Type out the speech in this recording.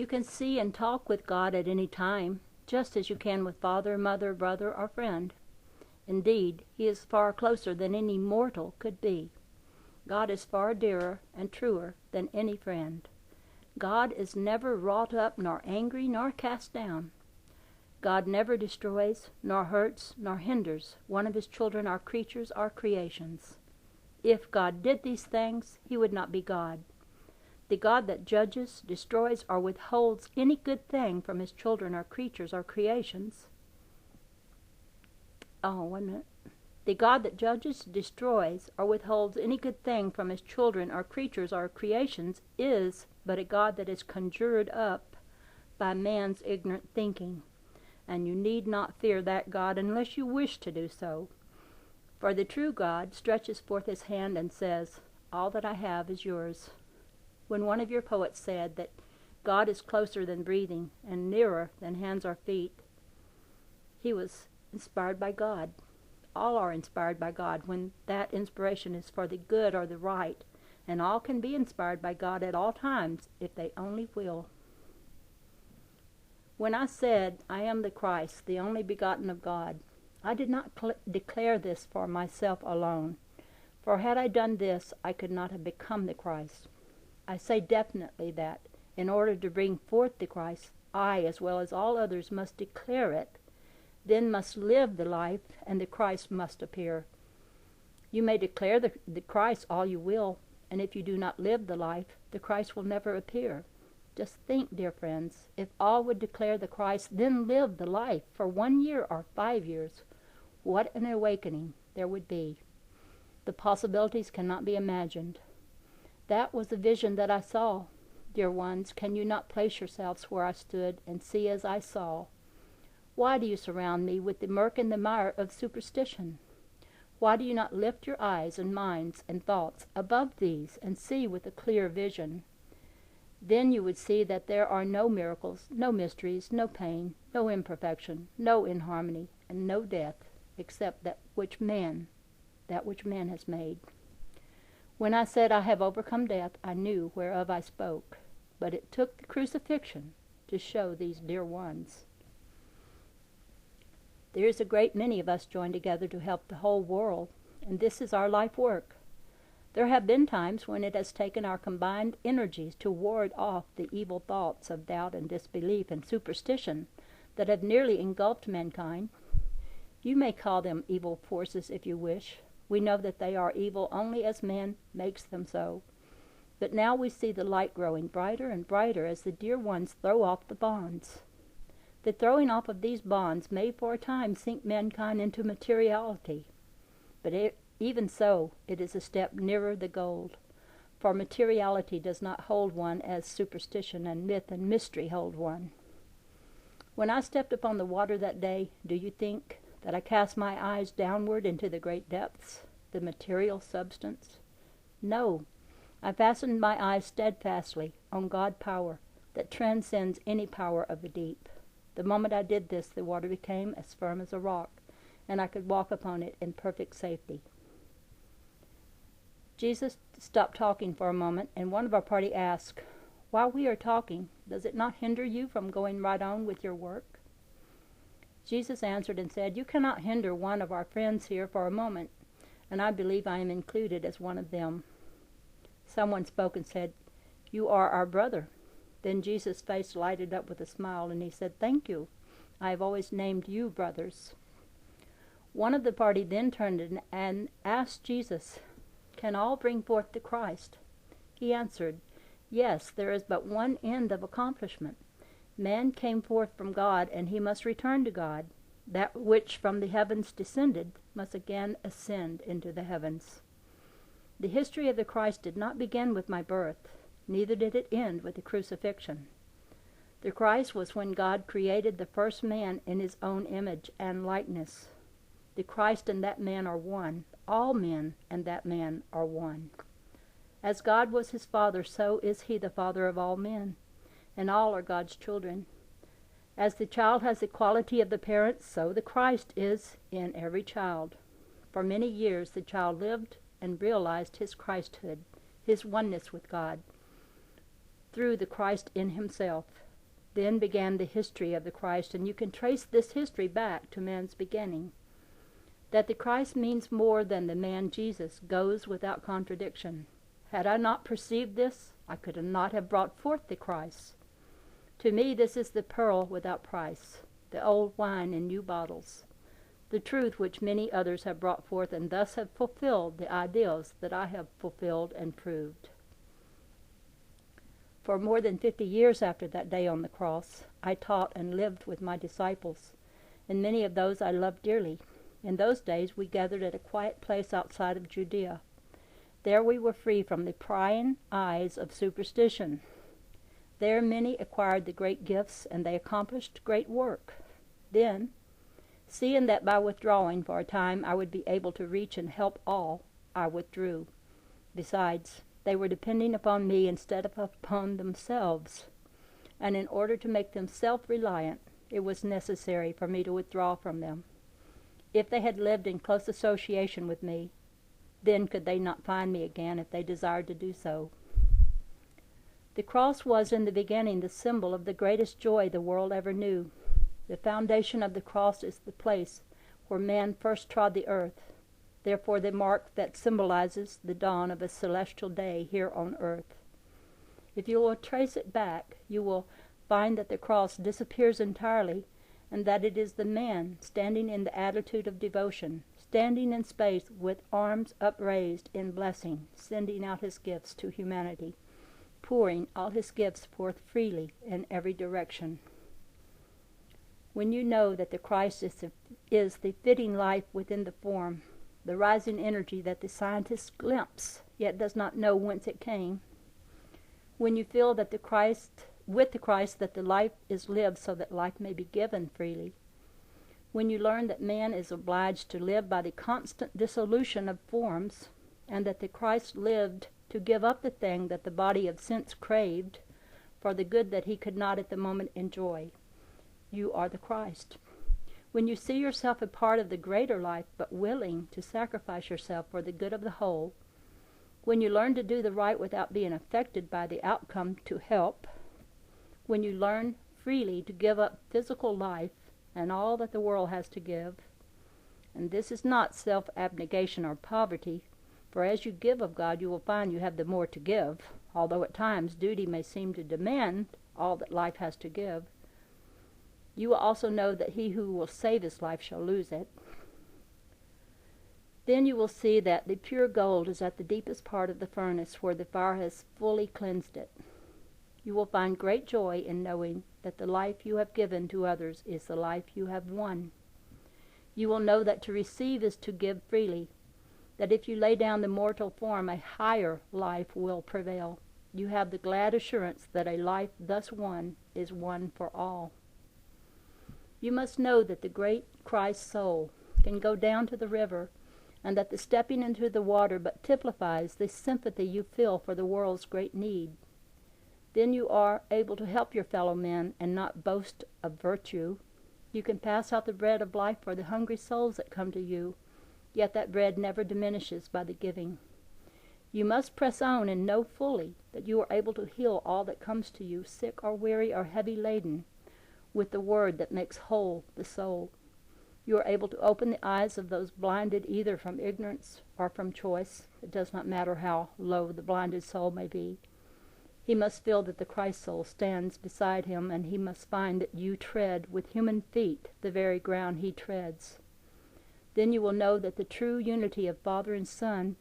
You can see and talk with God at any time, just as you can with father, mother, brother, or friend. Indeed, he is far closer than any mortal could be. God is far dearer and truer than any friend. God is never wrought up, nor angry, nor cast down. God never destroys, nor hurts, nor hinders one of his children or creatures or creations. If God did these things, he would not be God. The God that judges, destroys, or withholds any good thing from his children or creatures or creations. The God that judges, destroys, or withholds any good thing from his children or creatures or creations is but a God that is conjured up by man's ignorant thinking. And you need not fear that God unless you wish to do so. For the true God stretches forth his hand and says, "All that I have is yours." When one of your poets said that God is closer than breathing and nearer than hands or feet, he was inspired by God. All are inspired by God when that inspiration is for the good or the right, and all can be inspired by God at all times if they only will. When I said, "I am the Christ, the only begotten of God," I did not declare this for myself alone, for had I done this, I could not have become the Christ. I say definitely that, in order to bring forth the Christ, I, as well as all others, must declare it, then must live the life, and the Christ must appear. You may declare the Christ all you will, and if you do not live the life, the Christ will never appear. Just think, dear friends, if all would declare the Christ, then live the life for 1 year or 5 years, what an awakening there would be. The possibilities cannot be imagined. That was the vision that I saw. Dear ones, can you not place yourselves where I stood and see as I saw? Why do you surround me with the murk and the mire of superstition? Why do you not lift your eyes and minds and thoughts above these and see with a clear vision? Then you would see that there are no miracles, no mysteries, no pain, no imperfection, no inharmony, and no death, except that which man has made. When I said I have overcome death, I knew whereof I spoke, but it took the crucifixion to show these dear ones. There is a great many of us joined together to help the whole world, and this is our life work. There have been times when it has taken our combined energies to ward off the evil thoughts of doubt and disbelief and superstition that have nearly engulfed mankind. You may call them evil forces if you wish. We know that they are evil only as man makes them so. But now we see the light growing brighter and brighter as the dear ones throw off the bonds. The throwing off of these bonds may for a time sink mankind into materiality, but even so, it is a step nearer the goal, for materiality does not hold one as superstition and myth and mystery hold one. When I stepped upon the water that day, do you think that I cast my eyes downward into the great depths, the material substance? No, I fastened my eyes steadfastly on God's power that transcends any power of the deep. The moment I did this, the water became as firm as a rock, and I could walk upon it in perfect safety. Jesus stopped talking for a moment, and one of our party asked, "While we are talking, does it not hinder you from going right on with your work?" Jesus answered and said, "You cannot hinder one of our friends here for a moment, and I believe I am included as one of them." Someone spoke and said, "You are our brother." Then Jesus' face lighted up with a smile, and he said, "Thank you. I have always named you brothers." One of the party then turned and asked Jesus, "Can all bring forth the Christ?" He answered, "Yes, there is but one end of accomplishment. Man came forth from God, and he must return to God. That which from the heavens descended must again ascend into the heavens." The history of the Christ did not begin with my birth, neither did it end with the crucifixion. The Christ was when God created the first man in his own image and likeness. The Christ and that man are one. All men and that man are one. As God was his Father, so is he the Father of all men, and all are God's children. As the child has the quality of the parents, so the Christ is in every child. For many years the child lived and realized his Christhood, his oneness with God, through the Christ in himself. Then began the history of the Christ, and you can trace this history back to man's beginning. That the Christ means more than the man Jesus goes without contradiction. Had I not perceived this, I could not have brought forth the Christ. To me this is the pearl without price, the old wine in new bottles, the truth which many others have brought forth and thus have fulfilled the ideals that I have fulfilled and proved. For more than 50 years after that day on the cross, I taught and lived with my disciples, and many of those I loved dearly. In those days we gathered at a quiet place outside of Judea. There we were free from the prying eyes of superstition. There many acquired the great gifts, and they accomplished great work. Then, seeing that by withdrawing for a time I would be able to reach and help all, I withdrew. Besides, they were depending upon me instead of upon themselves, and in order to make them self-reliant, it was necessary for me to withdraw from them. If they had lived in close association with me, then could they not find me again if they desired to do so. The cross was in the beginning the symbol of the greatest joy the world ever knew. The foundation of the cross is the place where man first trod the earth, therefore the mark that symbolizes the dawn of a celestial day here on earth. If you will trace it back, you will find that the cross disappears entirely, and that it is the man standing in the attitude of devotion, standing in space with arms upraised in blessing, sending out his gifts to humanity, pouring all his gifts forth freely in every direction. When you know that the Christ is the fitting life within the form, the rising energy that the scientist glimpses, yet does not know whence it came, when you feel that with the Christ that the life is lived so that life may be given freely, when you learn that man is obliged to live by the constant dissolution of forms, and that the Christ lived to give up the thing that the body of sense craved for the good that he could not at the moment enjoy, you are the Christ. When you see yourself a part of the greater life, but willing to sacrifice yourself for the good of the whole, when you learn to do the right without being affected by the outcome to help, when you learn freely to give up physical life and all that the world has to give, and this is not self-abnegation or poverty, for as you give of God you will find you have the more to give, although at times duty may seem to demand all that life has to give. You will also know that he who will save his life shall lose it. Then you will see that the pure gold is at the deepest part of the furnace where the fire has fully cleansed it. You will find great joy in knowing that the life you have given to others is the life you have won. You will know that to receive is to give freely, that if you lay down the mortal form, a higher life will prevail. You have the glad assurance that a life thus won is one for all. You must know that the great Christ soul can go down to the river, and that the stepping into the water but typifies the sympathy you feel for the world's great need. Then you are able to help your fellow men and not boast of virtue. You can pass out the bread of life for the hungry souls that come to you, yet that bread never diminishes by the giving. You must press on and know fully that you are able to heal all that comes to you, sick or weary or heavy laden, with the word that makes whole the soul. You are able to open the eyes of those blinded either from ignorance or from choice. It does not matter how low the blinded soul may be. He must feel that the Christ soul stands beside him, and he must find that you tread with human feet the very ground he treads. Then you will know that the true unity of Father and Son